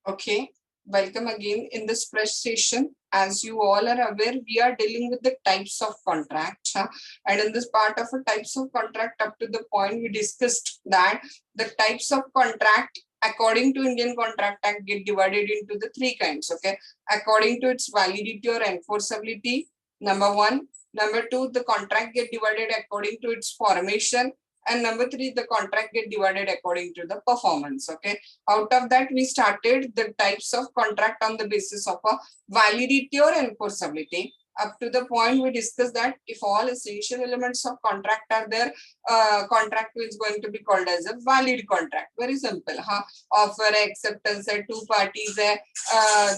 Okay, welcome again in this fresh session. As you all are aware, we are dealing with the types of contract. And in this part of a types of contract, up to the point we discussed that the types of contract according to Indian Contract Act get divided into the three kinds. Okay, according to its validity or enforceability, number one. Number two, the contract get divided according to its formation. And number three, the contract get divided according to the performance. Okay, out of that we started the types of contract on the basis of a validity or enforceability. Up to the point we discussed that if all essential elements of contract are there, contract is going to be called as a valid contract. Very simple. Offer, acceptance है, two parties है,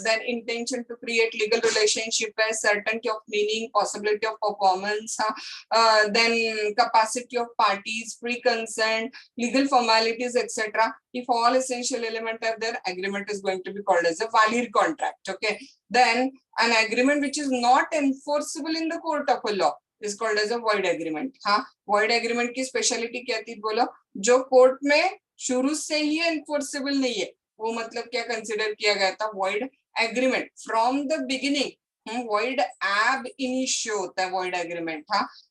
then intention to create legal relationship है, certainty of meaning, possibility of performance, then capacity of parties, free consent, legal formalities, etc. If all essential elements are there, agreement is going to be called as a valid contract. Okay, then an agreement which is not enforceable in the court of a law is called as a void agreement. void agreement की speciality क्या थी बोलो, जो court में शुरू से ही enforceable नहीं है, वो मतलब क्या कंसिडर किया गया था, void agreement from the beginning. void ab initio होता है void agreement.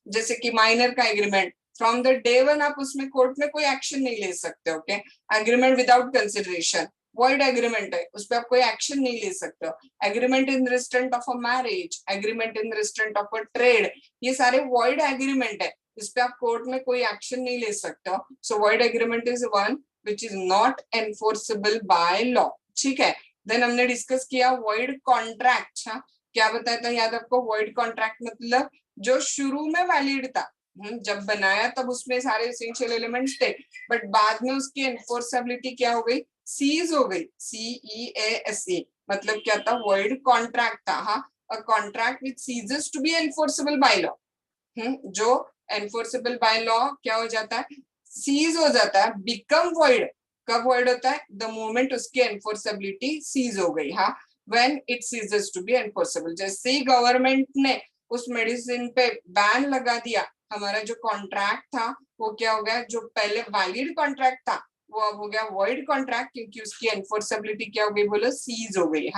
जैसे कि माइनर का agreement from the day one आप उसमें कोर्ट में कोई एक्शन नहीं ले सकते. Okay, agreement without consideration void agreement है, उस पर आप कोई एक्शन नहीं ले सकते हो. Agreement in restraint of a marriage, agreement in restraint of a trade, ये सारे void agreement है, इस पे आप कोर्ट में कोई एक्शन नहीं ले सकते हो. सो void agreement is one which is not enforceable by law. ठीक है, देन हमने डिस्कस किया void contract. क्या बताया था याद आपको? void contract मतलब जो शुरू में वैलिड था, जब बनाया तब उसमें सारे एसेंशियल एलिमेंट्स थे, बट बाद में उसकी एनफोर्सेबिलिटी क्या हो गई, सीज हो गई. CEASE मतलब क्या था, void contract था. a contract which ceases to be enforceable by law. जो enforceable by law क्या हो जाता है, सीज हो जाता है, become void. कब void होता है, the moment उसकी enforceability सीज हो गई. when it ceases to be enforceable. जैसे ही गवर्नमेंट ने उस मेडिसिन पे बैन लगा दिया, हमारा जो कॉन्ट्रैक्ट था वो क्या हो गया, जो पहले वैलिड कॉन्ट्रैक्ट था वो अब हो गया void कॉन्ट्रैक्ट, क्योंकि उसकी एनफोर्सेबिलिटी क्या हो गई बोलो, सीज हो गई.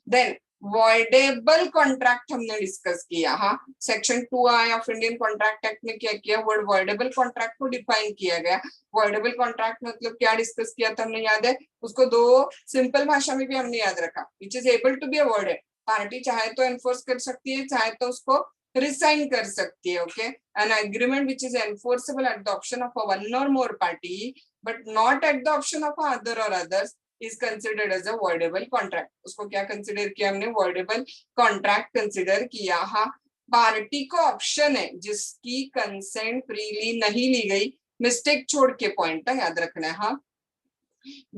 देन वॉइडेबल कॉन्ट्रैक्ट हमने डिस्कस किया. Section 2I of Indian contract act में क्या किया, वर्ड वॉइडेबल कॉन्ट्रैक्ट को डिफाइन किया गया. वॉइडेबल कॉन्ट्रैक्ट मतलब क्या डिस्कस किया था हमने, याद है? उसको दो सिंपल भाषा में भी हमने याद रखा, which is able to be avoided. Party चाहे तो एनफोर्स कर सकती है, चाहे तो उसको रिसाइन कर सकती है. Okay, an agreement which is enforceable at the option of one or more party but not at the option of other or others is considered as a voidable contract. उसको क्या कंसिडर किया हमने, voidable contract consider किया. Party को option है जिसकी consent freely नहीं ली गई, मिस्टेक छोड़ के पॉइंट याद रखना है.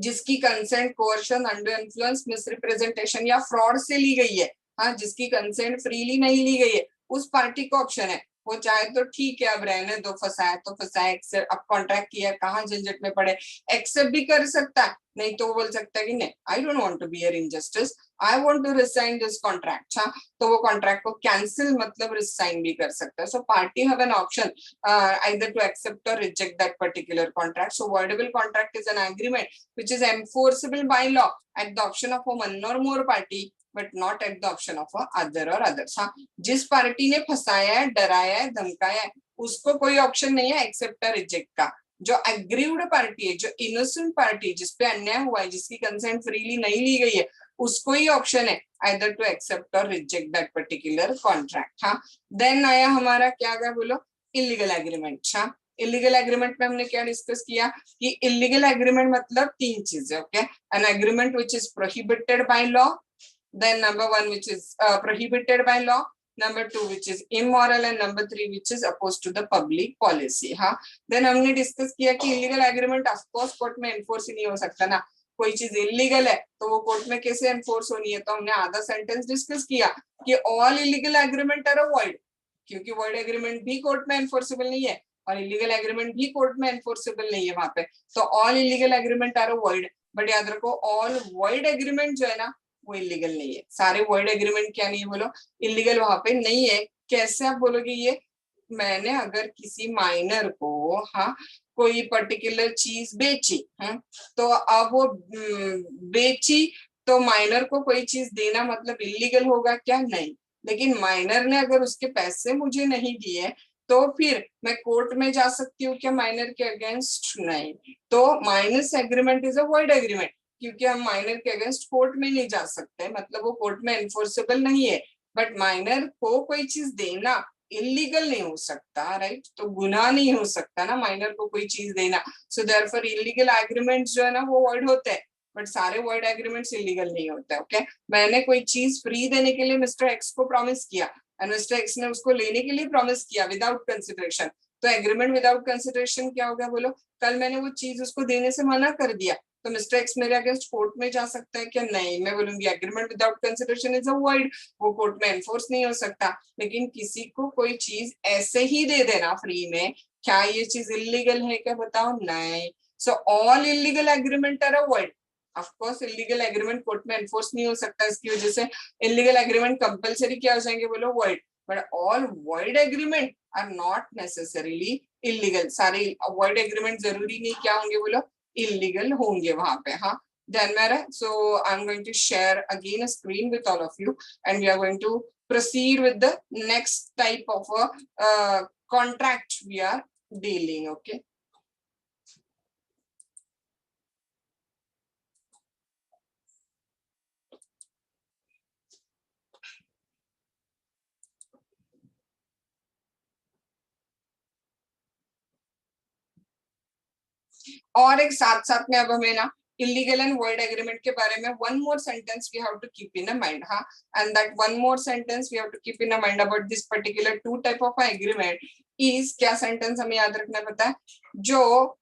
जिसकी consent coercion, under influence, misrepresentation या फ्रॉड से ली गई है, जिसकी कंसेंट फ्रीली नहीं ली गई है, उस पार्टी को ऑप्शन है. वो चाहे तो ठीक है, अब रहने दो, फंसाया तो फंसाया, एक्सेप्ट, अब कॉन्ट्रैक्ट किया, कहाँ झंझट में पड़े, एक्सेप्ट भी कर सकता है. नहीं तो वो बोल सकता है कि नहीं, I don't want to bear injustice, I want to resign this contract. तो वो कॉन्ट्रैक्ट को कैंसिल मतलब रिसाइन भी कर सकता है. So party have an option either to accept or reject that particular contract. So voidable contract is an agreement which is enforceable by law at the option of one or more party but not at the option of other or others. जिस party ने फंसाया है, डराया है, धमकाया है, उसको कोई ऑप्शन नहीं है एक्सेप्ट और रिजेक्ट का. जो एग्रीव्ड पार्टी है, जो इनोसेंट पार्टी, जिसपे अन्याय हुआ है, जिसकी कंसेंट फ्रीली नहीं ली गई है, उसको ही ऑप्शन है either to accept or reject that particular contract. Then आया हमारा क्या गया बोलो, इलीगल एग्रीमेंट. इलीगल एग्रीमेंट में हमने क्या डिस्कस किया कि इलीगल एग्रीमेंट मतलब तीन चीजें. Okay, an agreement which is prohibited by law, then number one which is prohibited by law, number two which is immoral, and number three which is opposed to the public policy. then हमने discuss किया कि illegal agreement of course court में enforce ही नहीं हो सकता ना. कोई चीज इलीगल है तो वो कोर्ट में कैसे एनफोर्स होनी है, तो हमने आधा सेंटेंस डिस्कस किया कि all illegal agreement are void, क्योंकि वॉइड एग्रीमेंट भी कोर्ट में एनफोर्सेबल नहीं है और इलीगल एग्रीमेंट भी कोर्ट में एनफोर्सेबल नहीं है वहां पे. तो all illegal agreement are void, but याद रखो ऑल वॉइड एग्रीमेंट जो है ना वो इलीगल नहीं है. सारे वॉइड एग्रीमेंट क्या नहीं है बोलो, इलीगल वहां पे नहीं है. कैसे आप बोलोगे ये, मैंने अगर किसी माइनर को कोई पर्टिकुलर चीज बेची, तो अब वो बेची तो माइनर को कोई चीज देना मतलब इलीगल होगा क्या? नहीं। लेकिन माइनर ने अगर उसके पैसे मुझे नहीं दिए तो फिर मैं कोर्ट में जा सकती हूँ क्या माइनर के अगेंस्ट? नहीं। तो minus agreement is a void agreement, क्योंकि हम माइनर के अगेंस्ट कोर्ट में नहीं जा सकते, मतलब वो कोर्ट में एनफोर्सेबल नहीं है। बट माइनर को कोई चीज देना इलीगल नहीं हो सकता, राइट? तो गुनाह नहीं हो सकता ना माइनर को कोई चीज देना। सो देयरफॉर इलीगल एग्रीमेंट्स जो है ना वो वॉइड होते हैं, बट सारे वॉइड एग्रीमेंट्स इलीगल नहीं होते। ओके, मैंने कोई चीज फ्री देने के लिए मिस्टर एक्स को प्रॉमिस किया एंड मिस्टर एक्स ने उसको लेने के लिए प्रॉमिस किया विदाउट कंसिडरेशन, तो एग्रीमेंट विदाउट कंसिडरेशन क्या हो गया बोलो? कल मैंने वो चीज उसको देने से मना कर दिया, तो मिस्टर एक्स मेरे अगेंस्ट कोर्ट में जा सकता है क्या? नहीं। मैं बोलूंगी agreement without consideration is a void, वो कोर्ट में एनफोर्स नहीं हो सकता। लेकिन किसी को कोई चीज ऐसे ही दे देना फ्री में, क्या ये चीज इलीगल है क्या? बताओ। नहीं। So all illegal agreement are a void. Of course illegal agreement court में एनफोर्स नहीं हो सकता, इसकी वजह से इलीगल एग्रीमेंट कंपलसरी क्या हो जाएंगे बोलो? Void. But all void agreement are not necessarily illegal. सारे वॉइड एग्रीमेंट जरूरी नहीं क्या होंगे बोलो? इलीगल होंगे वहां पे। हाँ, then Mara, so I'm going to share again a screen with all of you and we are going to proceed with the next type of a contract we are dealing. Okay, और एक साथ साथ में अब हमें ना illegal and void agreement के बारे में one more sentence we have to keep in a mind. हाँ, and that one more sentence we have to keep in a mind about this particular two type of agreement is, क्या sentence हमें याद रखना पता है? जो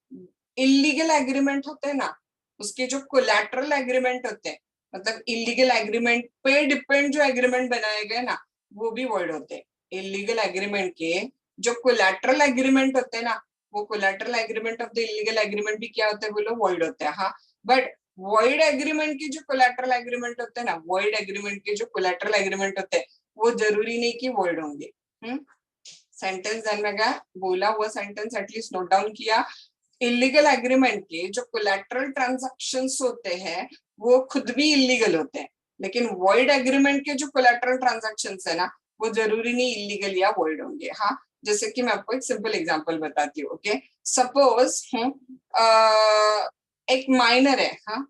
illegal agreement होते हैं ना, उसके जो कोलैटरल एग्रीमेंट होते हैं, मतलब इलीगल एग्रीमेंट पे डिपेंड जो एग्रीमेंट बनाए गए ना, वो भी वॉइड होते हैं। इलीगल एग्रीमेंट के जो कोलैटरल एग्रीमेंट होते हैं ना, वो collateral agreement of the illegal agreement भी क्या होते हैं बोलो? वॉइड होते हैं। हाँ, बट वॉइड एग्रीमेंट के जो कोलैटरल एग्रीमेंट होते हैं ना, वॉइड एग्रीमेंट के जो कोलैटरल एग्रीमेंट होते हैं वो जरूरी नहीं कि वॉइड होंगे। सेंटेंस ध्यान में गया? बोला हुआ सेंटेंस एटलीस्ट नोट डाउन किया। इलीगल एग्रीमेंट के जो कोलैटरल ट्रांजैक्शंस होते हैं वो खुद भी इलीगल होते हैं, लेकिन वॉइड एग्रीमेंट के जो कोलैटरल ट्रांजैक्शंस है ना, वो जरूरी नहीं इलीगल या वॉइड होंगे। हाँ, जैसे कि मैं आपको एक सिंपल एग्जांपल बताती हूँ। ओके, सपोज एक माइनर है। हाँ,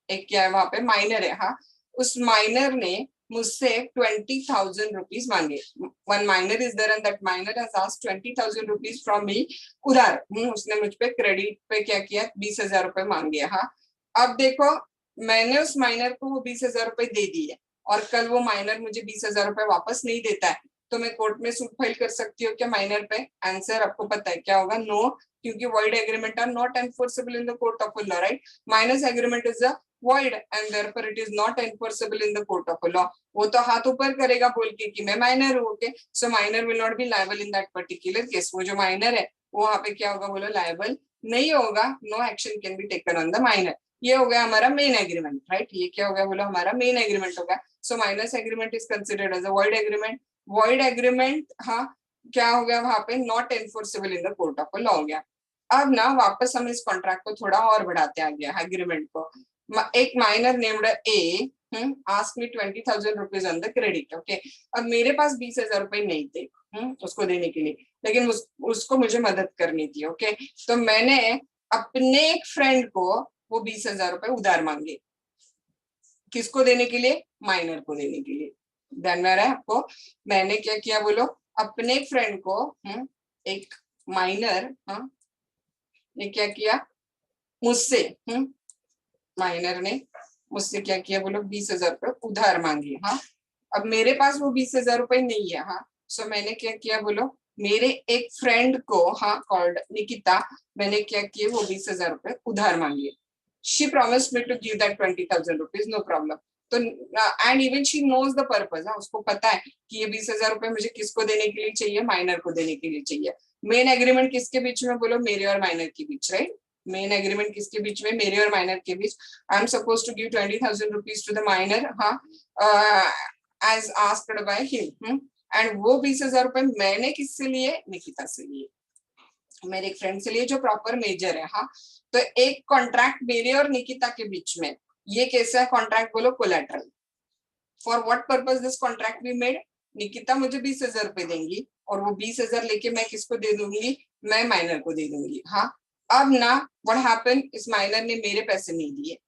एक क्या है वहां पे? माइनर है। हाँ, उस माइनर ने मुझसे 20,000 रुपीज मांगे। One minor is there and that minor has asked 20,000 rupees from me उधार। उसने मुझ पे क्रेडिट पे क्या किया? 20,000 रुपए मांगे। हाँ, अब देखो, मैंने उस माइनर को वो 20,000 रुपए दे दिए और कल वो माइनर मुझे 20,000 रुपए वापस नहीं देता है, तो मैं कोर्ट में सूट फाइल कर सकती हूँ क्या माइनर पे? आंसर आपको पता है क्या होगा? नो, क्योंकि void agreement are not enforceable in the court of law, right? Minus agreement is a void and therefore it is not enforceable in the court of law. वो तो हाथ ऊपर करेगा बोल के कि मैं माइनर हूँ। Okay, so minor will not be liable in that particular case. वो जो माइनर है वो वहां पे क्या होगा बोलो? लायबल नहीं होगा। No action can be taken on the minor. ये हो गया हमारा मेन एग्रीमेंट, राइट? ये क्या हो गया बोलो? हमारा मेन एग्रीमेंट होगा। So minus agreement is considered as a void agreement. Void agreement, हाँ, क्या हो गया वहां पे? Not enforceable in the court of law हो गया। अब ना वापस हम इस कॉन्ट्रैक्ट को थोड़ा और बढ़ाते आ गया एग्रीमेंट को। एक minor named a ask me 20,000 rupees on the credit. Okay, अब मेरे पास 20,000 रुपए नहीं थे उसको देने के लिए, लेकिन उसको मुझे मदद करनी थी। ओके, तो मैंने अपने एक फ्रेंड को वो 20,000 रुपए उधार मांगे। किसको देने के लिए? माइनर को देने के लिए। ध्यान में आ रहा है आपको? मैंने क्या किया बोलो? अपने फ्रेंड को एक माइनर, ने क्या किया? मुझसे माइनर ने मुझसे क्या किया बोलो? 20,000 रुपए उधार मांगे। हाँ, अब मेरे पास वो 20,000 रुपए नहीं है। हाँ, सो मैंने क्या किया बोलो? मेरे एक फ्रेंड को, हाँ, कॉल्ड निकिता, मैंने क्या किया? वो 20,000 रुपए उधार मांगे। She promised me to give that 20,000 rupees, no problem. तो and even she knows the purpose. उसको पता है कि ये 20,000 रुपए मुझे किसको देने के लिए चाहिए? माइनर को देने के लिए चाहिए। मेन एग्रीमेंट किसके बीच में बोलो? मेरे और माइनर के बीच, राइट? मेन एग्रीमेंट किसके बीच में? मेरे और माइनर के बीच। I am suppose to give 20,000 rupees to the minor, हाँ, as asked by him. And वो 20,000 रुपए मैंने किससे लिए? निकिता से लिए, मेरे एक फ्रेंड से लिए जो प्रॉपर मेजर है। हाँ, तो एक कॉन्ट्रैक्ट मेरे और निकिता के बीच में ये कैसा है कॉन्ट्रैक्ट बोलो, collateral. For what purpose this contract we made, Nikita मुझे 20,000 रुपए देंगी और वो 20,000 लेके मैं किसको दे दूंगी, मैं माइनर को दे दूंगी। हाँ, अब ना व्हाट हैपन, इस माइनर ने मेरे पैसे नहीं दिए,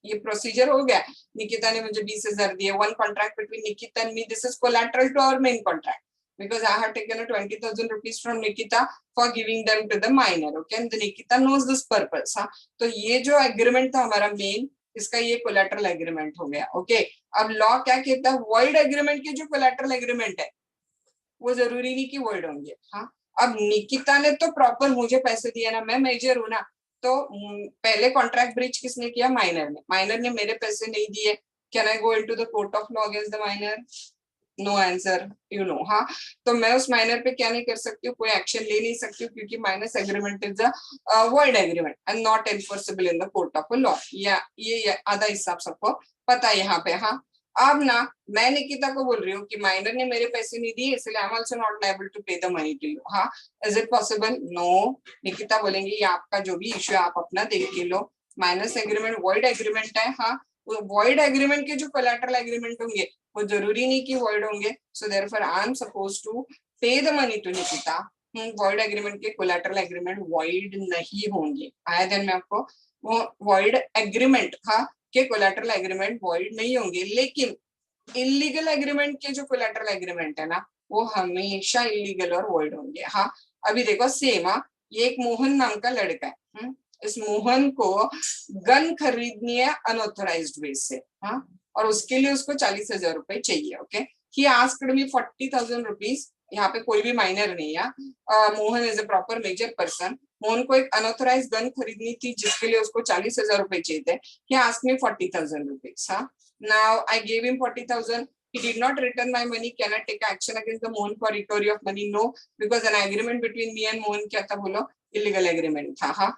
ये प्रोसीजर हो गया। निकिता ने मुझे 20,000 दिए, one contract between Nikita and me, this is collateral to our main contract because I have taken a 20,000 rupees from Nikita for giving them to the minor. Okay, and the Nikita knows this purpose. हाँ, तो ये जो agreement था हमारा main, इसका ये collateral agreement हो गया। ओके, अब लॉ क्या कहता है, वॉइड एग्रीमेंट के जो कोलैटरल एग्रीमेंट है वो जरूरी नहीं कि वॉइड होंगे। हाँ, अब निकिता ने तो प्रॉपर मुझे पैसे दिए ना, मैं मेजर हूं ना, तो पहले कॉन्ट्रैक्ट ब्रीच किसने किया, माइनर ने। माइनर ने मेरे पैसे नहीं दिए, can I go into the court of law against the minor, no answer, you know. हाँ, तो मैं उस माइनर पे क्या नहीं कर सकती हूँ, कोई एक्शन ले नहीं सकती हूँ, क्योंकि minus agreement is a void agreement and not enforceable in the court of law. या ये आधा हिसाब सबको पता है यहाँ पे। हाँ, अब ना मैं निकिता को बोल रही हूँ कि माइनर ने मेरे पैसे नहीं दिए, इसलिए I am also not liable to pay the money to you. हाँ, is it possible, no. Nikita बोलेंगे ये आपका जो भी इश्यू है आप अपना देख के लो, माइनस एग्रीमेंट वॉइड एग्रीमेंट है। हाँ, वॉइड एग्रीमेंट के जो कोलैटरल एग्रीमेंट होंगे वो जरूरी नहीं कि वॉइड होंगे, so therefore I am suppose to pay the money to Nikita. Void agreement के कोलैटरल एग्रीमेंट वॉइड नहीं होंगे। आया ध्यान में आपको, वो वॉइड एग्रीमेंट हाँ के कोलैटरल एग्रीमेंट वॉइड नहीं होंगे, लेकिन इलीगल एग्रीमेंट के जो कोलैटरल एग्रीमेंट है ना वो हमेशा इलीगल और वॉइड होंगे। हाँ, अभी देखो सेम, हाँ, ये एक मोहन नाम का लड़का है, इस मोहन को गन खरीदनी है अनऑथराइज्ड वे से। हाँ, और उसके लिए उसको 40,000 रुपए चाहिए। Okay, he asked me 40,000 rupees. यहाँ पे कोई भी माइनर नहीं है, Mohan is a proper major person. Mohan को एक अनऑथराइज गन खरीदनी थी जिसके लिए उसको 40,000 रुपए चाहिए थे। ही आस्क्ड मी 40,000 रुपीज। हाँ, now I gave him 40,000. He did not return my money. Can I take action against the Mohan for recovery of money? No, because an agreement between me and Mohan क्या था बोलो, illegal agreement था। हाँ,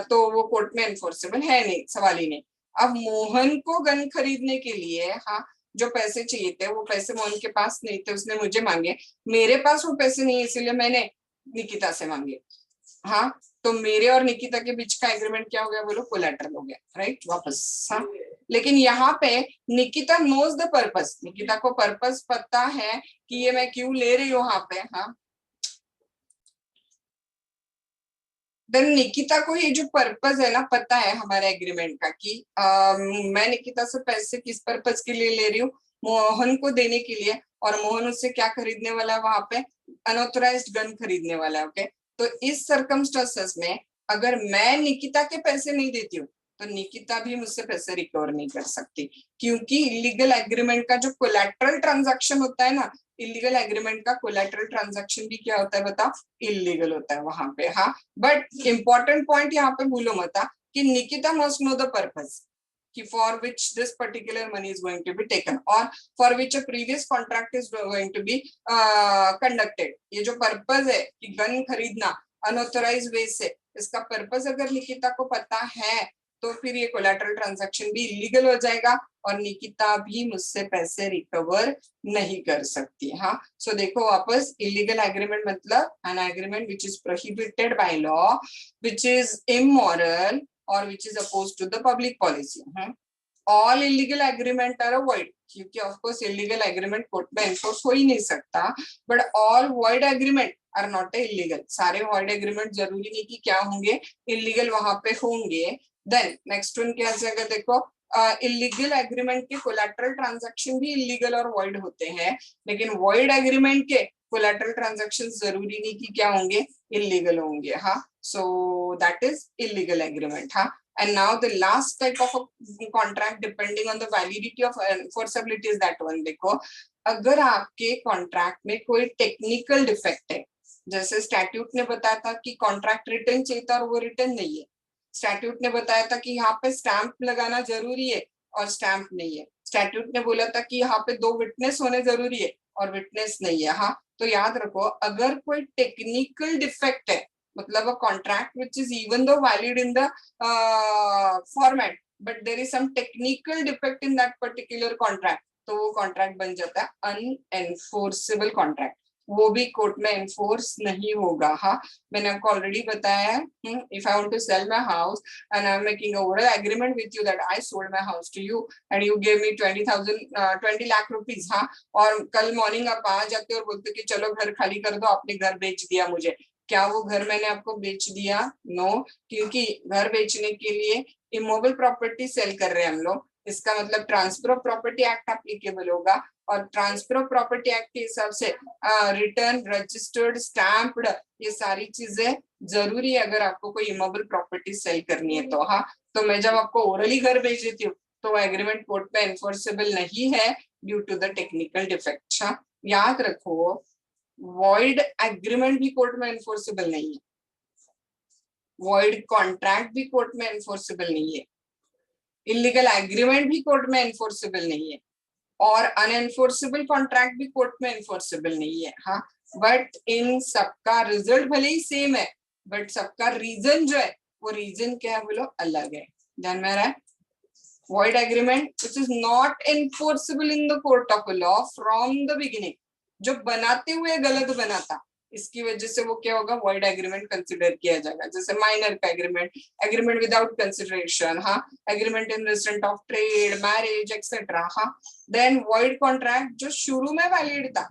तो वो court में enforceable है नहीं, सवाल ही नहीं। अब मोहन को गन खरीदने के लिए हाँ जो पैसे चाहिए थे वो पैसे मोहन के पास नहीं थे, उसने मुझे मांगे। मेरे पास वो पैसे नहीं, इसीलिए मैंने निकिता से मांगे। हाँ, तो मेरे और निकिता के बीच का एग्रीमेंट क्या हो गया बोलो, कोलैटरल हो गया, राइट, वापस। हाँ, लेकिन यहाँ पे Nikita knows the purpose, Nikita को पर्पस पता है कि ये मैं क्यों ले रही हूँ यहाँ पे। हाँ, देन निकिता को ये जो पर्पस है ना पता है हमारे एग्रीमेंट का कि मैं निकिता से पैसे किस पर्पस के लिए ले रही हूँ, मोहन को देने के लिए, और मोहन उससे क्या खरीदने वाला है वहां पे, अनऑथराइज्ड गन खरीदने वाला है। ओके, तो इस सर्कमस्टेंसेस में अगर मैं निकिता के पैसे नहीं देती हूँ तो निकिता भी मुझसे पैसे रिकवर नहीं कर सकती, क्योंकि इलीगल एग्रीमेंट का जो कोलैटरल ट्रांजैक्शन होता है ना, इलीगल एग्रीमेंट का कोलैटरल ट्रांजैक्शन भी क्या होता है बताओ, इलीगल होता है वहां पे। हाँ, बट इंपॉर्टेंट पॉइंट यहाँ पे भूलो मत कि Nikita must know the purpose कि for which this particular money is going to be taken or for which a previous contract is going to be conducted। ये जो पर्पस है कि गन खरीदना अनऑथराइज वे से, इसका पर्पस अगर निकिता को पता है तो फिर ये कोलैटरल ट्रांजैक्शन भी इलीगल हो जाएगा और निकिता भी मुझसे पैसे रिकवर नहीं कर सकती। हाँ, सो देखो वापस, इलीगल एग्रीमेंट मतलब N agreement which is prohibited by law, which is immoral or which is opposed to the public policy। all illegal agreement are void, क्योंकि of course illegal agreement court में enforce हो ही नहीं सकता, but all void agreement are not illegal। सारे void agreement जरूरी नहीं कि क्या होंगे, illegal वहां पे होंगे। then next one क्या जगह देखो, इलीगल एग्रीमेंट के कोलैटरल ट्रांजैक्शन भी इलीगल और void होते हैं, लेकिन void एग्रीमेंट के कोलैटरल ट्रांजैक्शन जरूरी नहीं कि क्या होंगे, इलीगल होंगे। हाँ, so that is illegal agreement। हाँ, and now the last type of a contract depending on the validity of enforceability is that one। देखो, अगर आपके कॉन्ट्रैक्ट में कोई टेक्निकल डिफेक्ट है, जैसे स्टैट्यूट ने बताया था कि कॉन्ट्रैक्ट रिटर्न चाहिए था और वो रिटर्न नहीं है, स्टैट्यूट ने बताया था कि यहाँ पे स्टैंप लगाना जरूरी है और स्टैंप नहीं है, स्टैट्यूट ने बोला था कि यहाँ पे 2 विटनेस होने जरूरी है और विटनेस नहीं है। हाँ, तो याद रखो, अगर कोई टेक्निकल डिफेक्ट है, मतलब a contract which is even though valid in the format but there is some technical defect in that particular contract, तो वो कॉन्ट्रैक्ट बन जाता है अनएनफोर्सेबल कॉन्ट्रैक्ट। वो भी कोर्ट में एनफोर्स नहीं होगा। हाँ, मैंने आपको ऑलरेडी बताया है, if I want to sell my house and I am making a oral agreement with you that I sold my house to you and you give me 20 lakh rupees, हाँ, और कल मॉर्निंग आप आ जाते हो और बोलते कि चलो घर खाली कर दो, आपने घर बेच दिया मुझे, क्या वो घर मैंने आपको बेच दिया? नो, क्योंकि घर बेचने के लिए इमोबल प्रॉपर्टी सेल कर रहे हैं हम लोग, इसका मतलब transfer of property act applicable होगा, और ट्रांसफर ऑफ प्रॉपर्टी एक्ट के हिसाब से रिटर्न, रजिस्टर्ड, स्टैम्प्ड, ये सारी चीजें जरूरी है अगर आपको कोई इमोबल प्रॉपर्टी सेल करनी है तो। हाँ, तो मैं जब आपको ओरली घर भेज देती हूँ तो वो एग्रीमेंट कोर्ट में एनफोर्सेबल नहीं है due to the technical defect. हाँ, याद रखो, वॉइड एग्रीमेंट भी कोर्ट में एनफोर्सेबल नहीं है, वॉइड कॉन्ट्रैक्ट भी कोर्ट में एनफोर्सेबल नहीं है, इलीगल एग्रीमेंट भी कोर्ट में एनफोर्सेबल नहीं है, और अनएनफोर्सेबल कॉन्ट्रैक्ट भी कोर्ट में एनफोर्सेबल नहीं है। हाँ, बट इन सबका रिजल्ट भले ही सेम है, बट सबका रीजन जो है वो रीजन क्या है बोलो अलग है। ध्यान में आ रहा है? void agreement which is not enforceable in the court of law from the beginning, जो बनाते हुए गलत बनाता, इसकी वजह से वो क्या होगा, void agreement कंसिडर किया जाएगा। जैसे माइनर का एग्रीमेंट, एग्रीमेंट विदाउट कंसिडरेशन, हाँ, agreement in restaurant of trade, marriage etcetera. हाँ, देन void कॉन्ट्रैक्ट जो शुरू में वैलिड था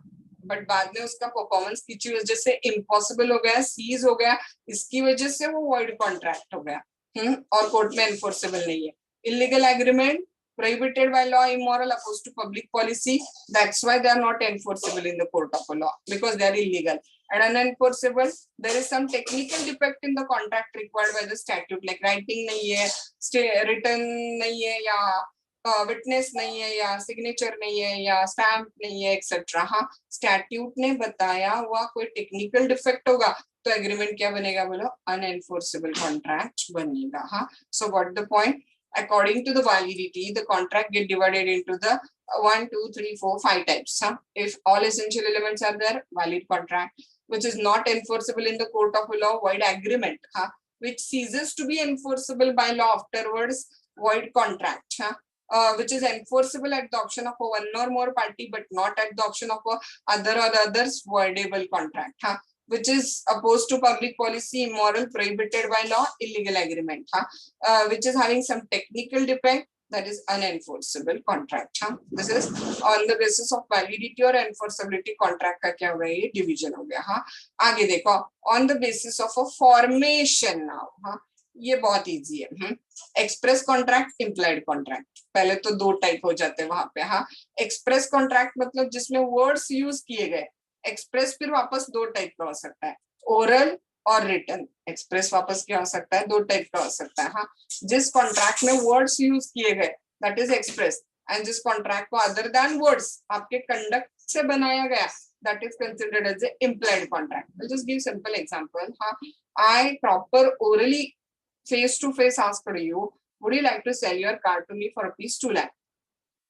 बट बाद में उसका परफॉर्मेंस किसी वजह से इम्पॉसिबल हो गया, सीज हो गया, इसकी वजह से वो void कॉन्ट्रैक्ट हो गया, और कोर्ट में एनफोर्सेबल नहीं है। Illegal agreement prohibited by law, immoral, opposed to public policy, that's why they are not enforceable in the court of law because they are illegal. And unenforceable, there is some technical defect in the contract required by the statute, like writing nahi hai, written nahi hai, या witness नहीं है, या signature नहीं है, या stamp नहीं है, etcetera. हाँ, स्टैट्यूट ने बताया हुआ कोई टेक्निकल डिफेक्ट होगा तो एग्रीमेंट क्या बनेगा बोलो, अनएनफोर्सेबल कॉन्ट्रैक्ट बनेगा। हाँ, so what the point, according to the validity, the contract get divided into the 1, 2, 3, 4, 5 types. Huh? If all essential elements are there, valid contract. Which is not enforceable in the court of law, void agreement. Huh? Which ceases to be enforceable by law afterwards, void contract. Huh? Which is enforceable at the option of one or more party, but not at the option of other or others, voidable contract. Huh? Which is opposed to public policy, immoral, prohibited by law, illegal agreement, which is having some technical defect, that is unenforceable contract. This is on the basis of validity or enforceability contract का क्या हो गया, ये division हो गया। हाँ, आगे देखो, on the basis of a formation now, हाँ, ये बहुत इजी है। एक्सप्रेस कॉन्ट्रैक्ट, इम्प्लाइड कॉन्ट्रैक्ट, पहले तो दो टाइप हो जाते हैं वहां पे। हाँ, एक्सप्रेस कॉन्ट्रैक्ट मतलब जिसमें वर्ड्स यूज किए गए, एक्सप्रेस फिर वापस दो टाइप का हो सकता है, ओरल और रिटन। एक्सप्रेस वापस क्या हो सकता है, दो टाइप का हो सकता है। हाँ, जिस कॉन्ट्रैक्ट में वर्ड्स यूज किए गए दैट इज एक्सप्रेस, एंड जिस कॉन्ट्रैक्ट को अदर देन वर्ड्स आपके कंडक्ट से बनाया गया that is considered as a implied contract. I'll just give simple example. I proper orally face to face asked you, would you like to sell your car to me for rupees 2 lakh?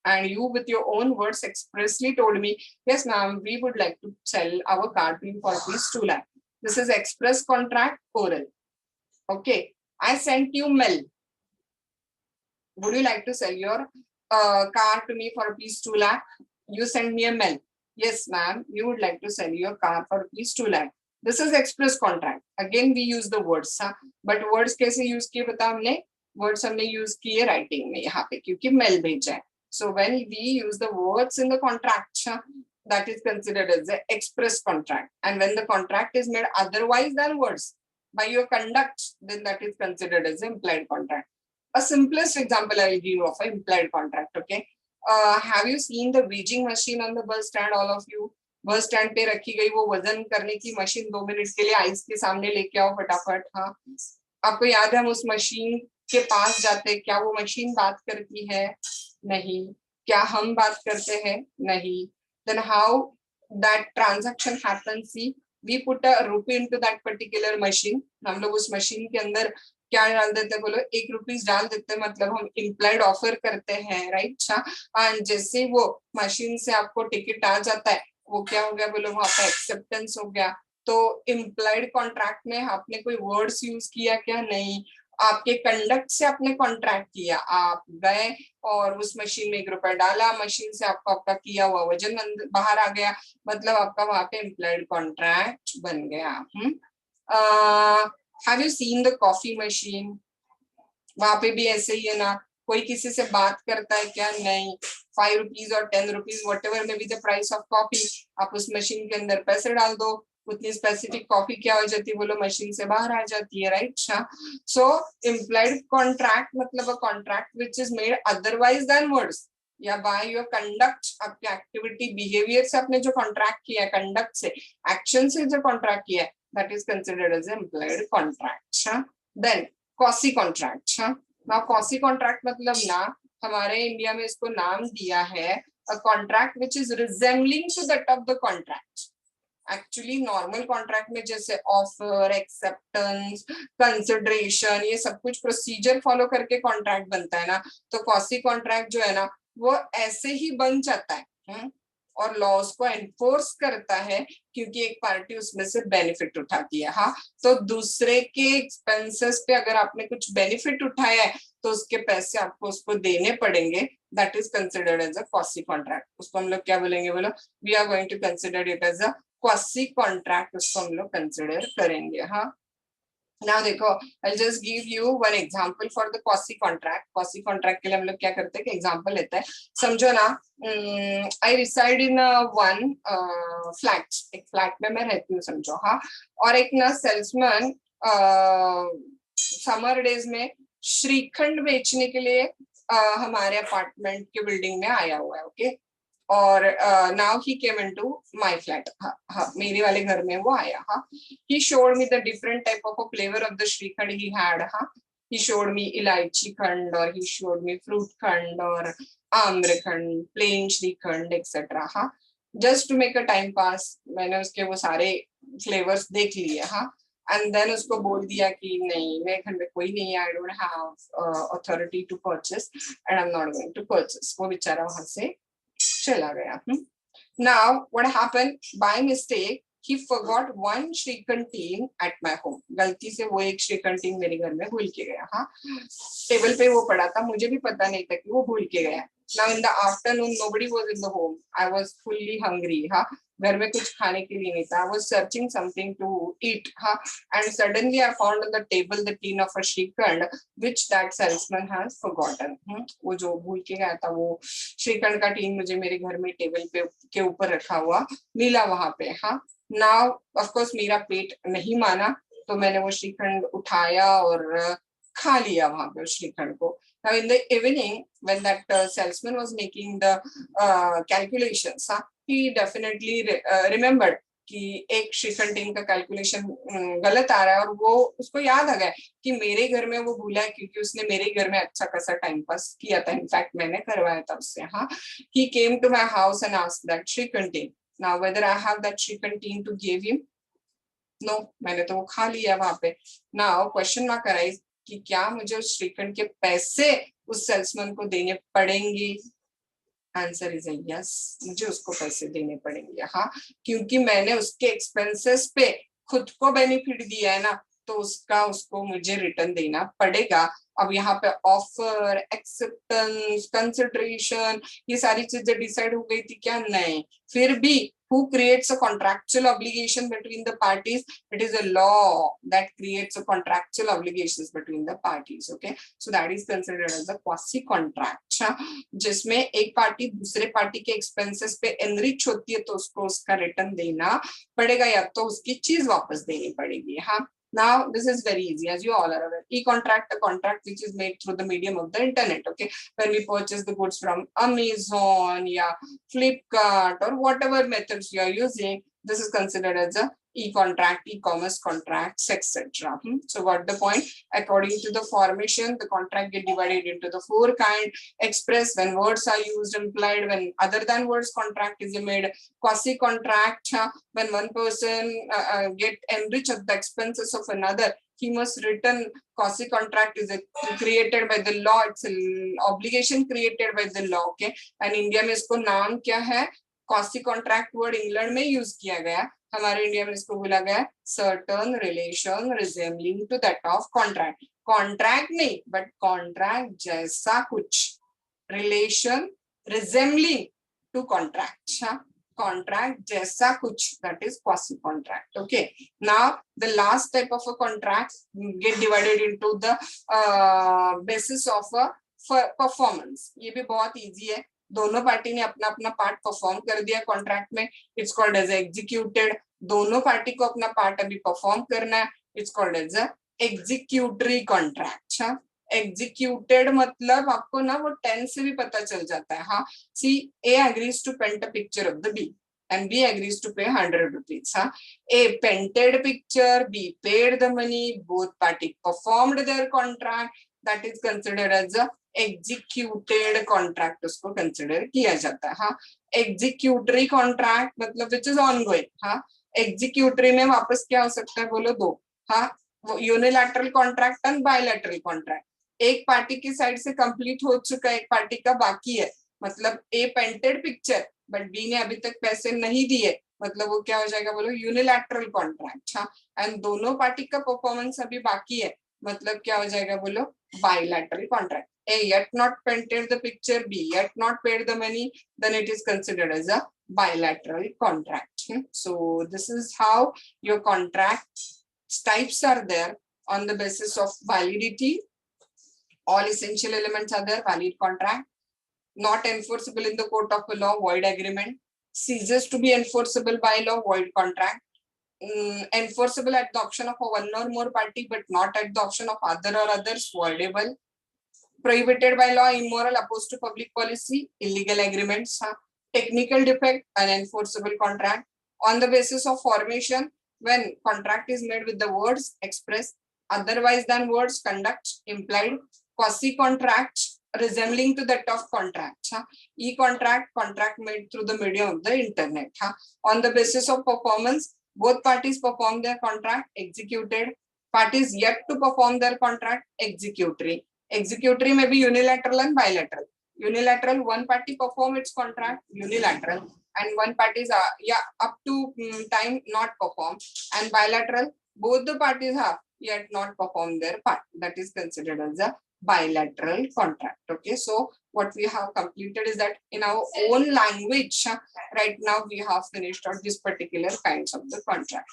And you with your own words expressly told me, yes ma'am, we would like to sell our car to you for rupees 2 lakh. This is express contract, oral. Okay, I sent you mail, would you like to sell your car to me for rupees 2 lakh? You send me a mail, yes ma'am, we would like to sell your car for rupees 2 lakh. This is express contract. Again we use the words, but words कैसे use किए बता हमने, words हमने use किए writing में यहाँ पे क्योंकि mail भेजा है। So when we use the words in the contract, that is considered as the express contract. And when the contract is made otherwise than words by your conduct, then that is considered as an implied contract. A simplest example I will give you of an implied contract. Okay, have you seen the weighing machine on the bus stand? All of you, bus stand पे रखी गई वो वजन करने की machine, 2 minute के लिए ice के सामने लेके आओ फटाफट। हाँ, आपको याद है हम उस मशीन के पास जाते, क्या वो मशीन बात करती है? नहीं। क्या हम बात करते हैं? नहीं। Then how that transaction happens? See, we put a rupee into that particular machine. हम लोग उस मशीन के अंदर क्या डाल देते हैं बोलो, 1 रुपीज डाल देते हैं, मतलब हम इम्प्लाइड ऑफर करते हैं, राइट। एंड जैसे वो मशीन से आपको टिकट आ जाता है, वो क्या हो गया बोलो, वहां पे एक्सेप्टेंस हो गया। तो इम्प्लाइड कॉन्ट्रैक्ट में आपने कोई वर्ड्स यूज किया क्या? नहीं। आपके कंडक्ट से आपने कॉन्ट्रैक्ट किया, आप गए और उस मशीन में 1 रुपया डाला, मशीन से आपको आपका किया हुआ वजन बाहर आ गया, मतलब आपका वहां पे इम्प्लॉयड कॉन्ट्रैक्ट बन गया। Have you seen the coffee machine? वहां पे भी ऐसे ही है ना, कोई किसी से बात करता है क्या? नहीं। 5 रुपीज और 10 रुपीज वट एवर में be the price of coffee, आप उस मशीन के अंदर पैसे डाल दो, उतनी स्पेसिफिक कॉफी क्या हो जाती है, बोलो मशीन से बाहर आ जाती है, राइट? सो इम्प्लाइड कॉन्ट्रैक्ट मतलब अ contract which is made otherwise than words या बाय योर कंडक्ट, आपके एक्टिविटी बिहेवियर से आपने जो कॉन्ट्रैक्ट किया है, कंडक्ट से, एक्शन से जो कॉन्ट्रैक्ट किया है, that is considered as implied contract. Then quasi contract. ना कॉसी कॉन्ट्रैक्ट मतलब ना, हमारे इंडिया में इसको नाम दिया है a contract which is resembling to that of the contract. Actually normal contract में जैसे ऑफर, एक्सेप्टेंस, कंसिडरेशन, ये सब कुछ प्रोसीजर फॉलो करके कॉन्ट्रैक्ट बनता है ना, तो कॉसी कॉन्ट्रैक्ट जो है ना वो ऐसे ही बन जाता है और लॉज को एनफोर्स करता है, क्योंकि एक पार्टी उसमें से बेनिफिट उठाती है। हाँ, तो दूसरे के एक्सपेंसेस पे अगर आपने कुछ बेनिफिट उठाया है तो उसके पैसे आपको उसको देने पड़ेंगे, that is considered as a quasi contract. उसको हम लोग क्या बोलेंगे? बोलो, we are going to consider it as a quasi contract, उसको हम लोग कंसिडर करेंगे। हाँ, now देखो, I'll just give you one example for the quasi contract। quasi contract के लिए हम लोग क्या करते हैं कि एग्जांपल लेते हैं। समझो ना, I reside in one flat, एक फ्लैट में मैं रहती हूँ समझो। हाँ, और एक ना सेल्समैन समर डेज में श्रीखंड बेचने के लिए हमारे अपार्टमेंट के बिल्डिंग में आया हुआ है। ओके, और now he came into my flat. हाँ, मेरे वाले घर में वो आया। हाँ, he showed me the different type of a flavor of the shrikhand he had। हाँ, he showed me इलायची खंड, और he showed me fruit खंड, और आम्रखंड, plain श्रीखंड एक्सेट्रा। हाँ, just to make a time pass मैंने उसके वो सारे फ्लेवर्स देख लिए। हाँ, एंड देन उसको बोल दिया कि नहीं, मेरे घर में कोई नहीं है, I don't have authority to purchase and I am not going to purchase. वो बेचारा वहां से चला गया। Now what happened, by mistake he forgot one shrikhand at my home। गलती से वो एक श्रीखंड मेरे घर में भूल के गया। हाँ, टेबल पे वो पड़ा था, मुझे भी पता नहीं था कि वो भूल के गया। Now in the afternoon nobody was in the home, I was fully hungry। हाँ, घर में कुछ खाने के लिए नहीं था, I was searching something to eat। हाँ, and suddenly I found on the table the tin of a shrikhand which that salesman has forgotten। वो जो भूल के गया था वो श्रीखंड का टीन मुझे मेरे घर में टेबल पे के ऊपर रखा हुआ मिला वहां पे। हाँ, नाउ ऑफ कोर्स मेरा पेट नहीं माना, तो मैंने वो श्रीखंड उठाया और खा लिया वहां पे श्रीखंड को। Now in the evening when that salesman was making the calculations, he definitely remembered कि एक श्रीखंड टीम का कैलकुलेशन गलत आ रहा है, और वो उसको याद आ गया कि मेरे घर में वो भूला है, क्योंकि उसने मेरे घर में अच्छा खासा टाइम पास किया था, इनफैक्ट मैंने करवाया था उससे। हाँ, he came to my house and asked that shrikhand team, now whether I have that shrikhand team to give him? No, मैंने तो वो खा लिया वहां पे। नाउ क्वेश्चन मार्क अराइज कि क्या मुझे उस श्रीखंड के पैसे उस सेल्समैन को देने पड़ेंगे? आंसर इज यस, मुझे उसको पैसे देने पड़ेंगे। हाँ, क्योंकि मैंने उसके एक्सपेंसेस पे खुद को बेनिफिट दिया है ना, तो उसका उसको मुझे रिटर्न देना पड़ेगा। अब यहाँ पे ऑफर, एक्सेप्टेंस, कंसिडरेशन, ये सारी चीजें डिसाइड हो गई थी क्या? नहीं। फिर भी who creates a contractual obligation between the parties? It is a law that creates a contractual obligations between the parties। Okay, so that is considered as a quasi contract, जिसमें एक पार्टी दूसरे पार्टी के expenses पे enrich होती है, तो उसको उसका रिटर्न देना पड़ेगा, या तो उसकी चीज वापस देनी पड़ेगी। हाँ, now this is very easy, as you all are aware। E-contract, a contract which is made through the medium of the internet। Okay, when we purchase the goods from Amazon, yeah, Flipkart, or whatever methods you are using, this is considered as a e-contract, e-commerce contracts, etc। So what the point? According to the formation, the contract get divided into the 4 kind: express, when words are used; implied, when other than words contract is made; quasi contract, when one person get enrich at the expenses of another, he must return। quasi contract is created by the law, it's an obligation created by the law। Okay, and India में इसको नाम क्या है? quasi contract word England में use किया गया, हमारे India में इसको बोला गया certain relation resembling to that of contract। Contract नहीं बट कॉन्ट्रैक्ट जैसा कुछ, relation resembling to contract, contract jaisa kuch, that is quasi contract. Okay, now the last type of a contract get divided into the basis of a performance. ये भी बहुत easy है, दोनों party ने अपना अपना पार्ट परफॉर्म कर दिया कॉन्ट्रैक्ट में, इट्स कॉल्ड एज एग्जीक्यूटेड. दोनों पार्टी को अपना पार्ट अभी परफॉर्म करना है, it's called as executory contract. Executed मतलब आपको ना वो टेंस से भी पता चल जाता है. हाँ, C A agrees to paint a picture of the B and B agrees to pay 100 rupees. A painted picture, B paid the money, both party performed their contract, that is considered as a executed contract. उसको consider किया जाता है. हाँ, executory contract मतलब which is ongoing. हाँ, executory में वापस क्या हो सकता है बोलो दो. हाँ, वो unilateral contract and bilateral contract. एक पार्टी की साइड से कंप्लीट हो चुका है, एक पार्टी का बाकी है, मतलब ए पेंटेड पिक्चर बट बी ने अभी तक पैसे नहीं दिए, मतलब वो क्या हो जाएगा बोलो यूनिलैटरल कॉन्ट्रैक्ट. एंड दोनों पार्टी का परफॉर्मेंस अभी बाकी है, मतलब क्या हो जाएगा बोलो bilateral contract. A yet not painted the picture, B yet not paid the money, then it is considered as a bilateral contract. So this is how your contract types are there on the basis of validity. All essential elements are there. Valid contract, not enforceable in the court of law, void agreement, ceases to be enforceable by law, void contract, enforceable at the option of one or more party but not at the option of other or others, voidable, prohibited by law, immoral, opposed to public policy, illegal agreements, technical defect, unenforceable contract. On the basis of formation, when contract is made with the words express otherwise than words, conduct implied, quasi contract resembling to that of contract. E-contract, contract made through the medium of the internet. On the basis of performance, both parties perform their contract, executed. Parties yet to perform their contract, executory. Executory may be unilateral and bilateral. Unilateral, one party perform its contract, unilateral, and one party is up to time not perform. And bilateral, both the parties have yet not performed their part. That is considered as a bilateral contract. Okay, so what we have completed is that in our own language, right now we have finished out this particular kinds of the contract.